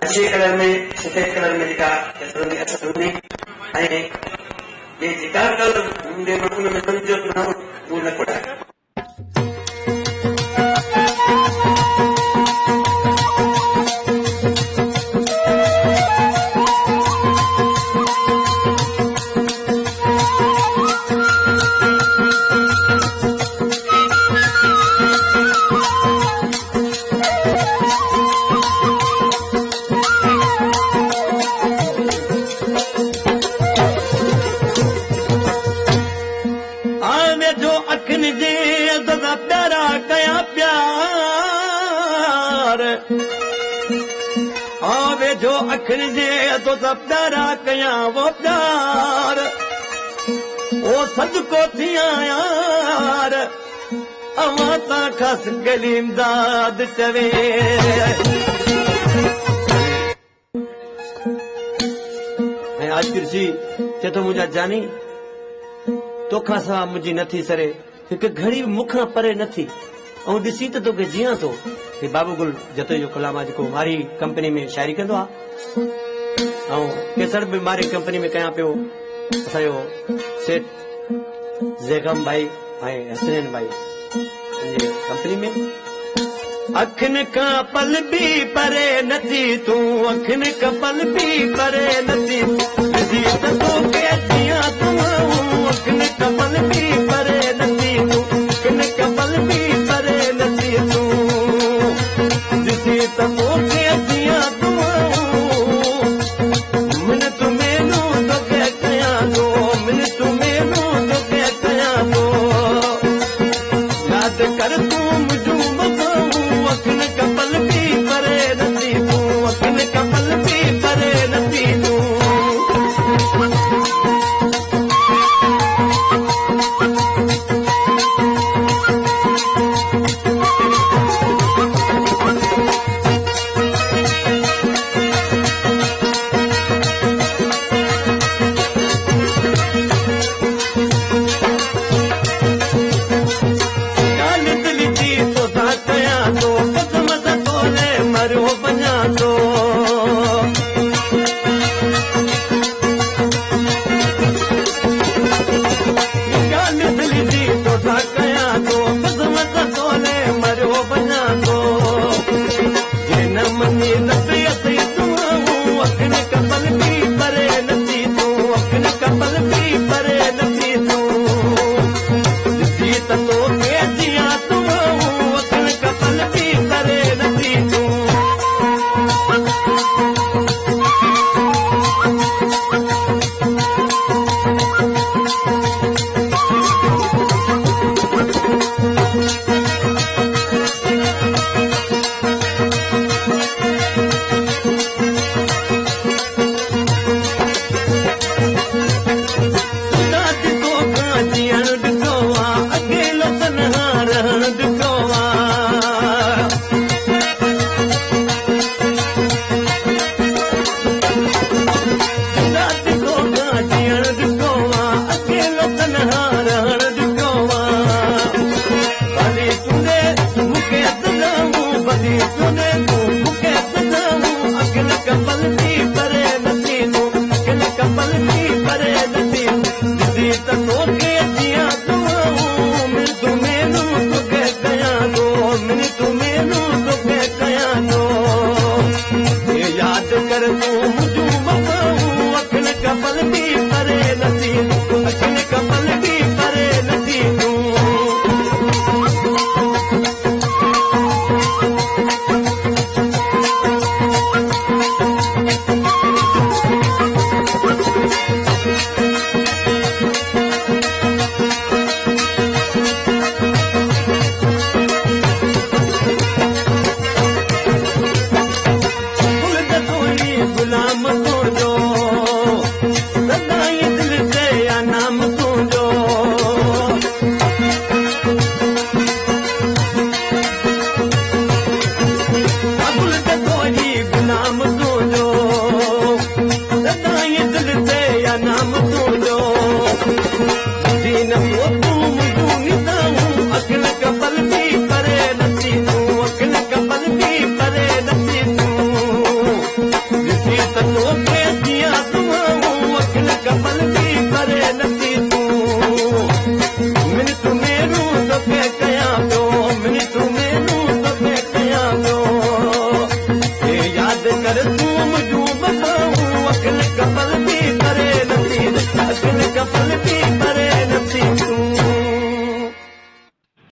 अच्छे कलर में सफेद कलर में जेका अचनि ऐं ये जेका कलर हूंदे उन में सम्झो उहो न कोठाए। प्यारा कया प्यार आवे जो अखिन जे तो प्यारा कया वो प्यार ओ सदको थिया यार अवां ता खस गलीम दाद चवे आज कृषि चए तो मुंहिंजा जानी तोखां सां मुंहिंजी नथी सरे हिकु घड़ी मुखां परे नथी ऐं ॾिसी त तोखे जीअं थो कि बाबू गुल जतो जो कलाम आहे जेको मारी कंपनी में शायरी कंदो आहे ऐं केसर बि मारी कंपनी में कयां पियो असांजो सेठ ज़ैगम भाई ऐं हसनैन भाई कंपनी में अखिन खां पल बि परे नथी तूं अखिन खां पल बि परे नथी ॾिसी त तोखे जीअं तूं अखिन खां पल बि परे नथी तूं अखिन खां पल बि परे नथी तूं ॾिसी त तोखे जीअं तूं मिनत मैनू तोखे कयां थो मिनत मैनू तोखे कयां थो यादि कर तूं मुंहिंजो अखिन कपल भी परे नथी तूं अखिन कपल भी परे नथी तूं याद कर तू